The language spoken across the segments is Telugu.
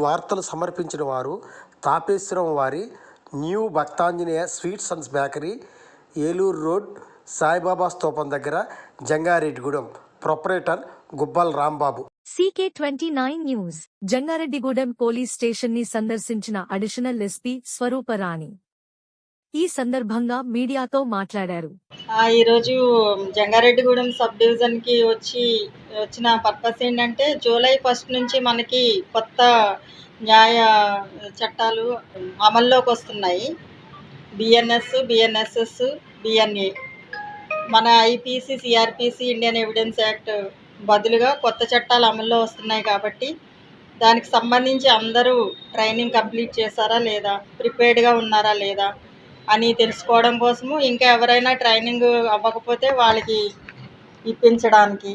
వార్తలు సమర్పించిన వారు తాపేశ్వరం వారి new Bhaktanjaneya sweets and bakery, Eluru road, Saibaba స్తూపం దగ్గర, Jangareddygudem. Proprietor Gubbal Rambabu. CK29 news. Jangareddygudem police station ని సందర్శించిన అడిషనల్ ఎస్పీ స్వరూపరాణి ఈ సందర్భంగా మీడియాతో మాట్లాడారు. ఈరోజు జంగారెడ్డిగూడెం సబ్ డివిజన్కి వచ్చిన పర్పస్ ఏంటంటే, జూలై 1 నుంచి మనకి కొత్త న్యాయ చట్టాలు అమల్లోకి వస్తున్నాయి. BNS, BNSS, BNA. మన IPC, CRPC, Indian evidence act బదులుగా కొత్త చట్టాలు అమల్లో వస్తున్నాయి కాబట్టి దానికి సంబంధించి అందరూ ట్రైనింగ్ కంప్లీట్ చేశారా లేదా, ప్రిపేర్డ్గా ఉన్నారా లేదా అని తెలుసుకోవడం కోసము, ఇంకా ఎవరైనా ట్రైనింగ్ అవ్వకపోతే వాళ్ళకి ఇప్పించడానికి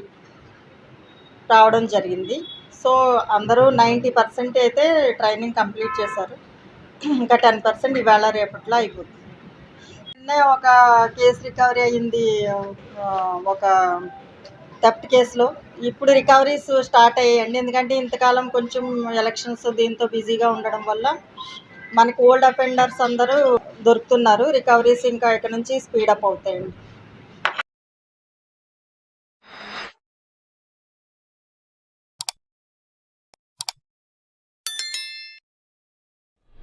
రావడం జరిగింది. సో అందరూ 90% అయితే ట్రైనింగ్ కంప్లీట్ చేశారు. ఇంకా 10% ఇవాళ రేపట్లో అయిపోతుంది. నిన్నే ఒక కేసు రికవరీ అయ్యింది, ఒక థెఫ్ట్ కేసులో. ఇప్పుడు రికవరీస్ స్టార్ట్ అయ్యాయండి. ఎందుకంటే ఇంతకాలం కొంచెం ఎలక్షన్స్ దీంతో బిజీగా ఉండడం వల్ల మనకి ఓల్డ్ అఫెండర్స్ అందరూ దొరుకుతున్నారు. రికవరీస్ ఇంకా ఇక్కడ నుంచి స్పీడప్ అవుతాయండి.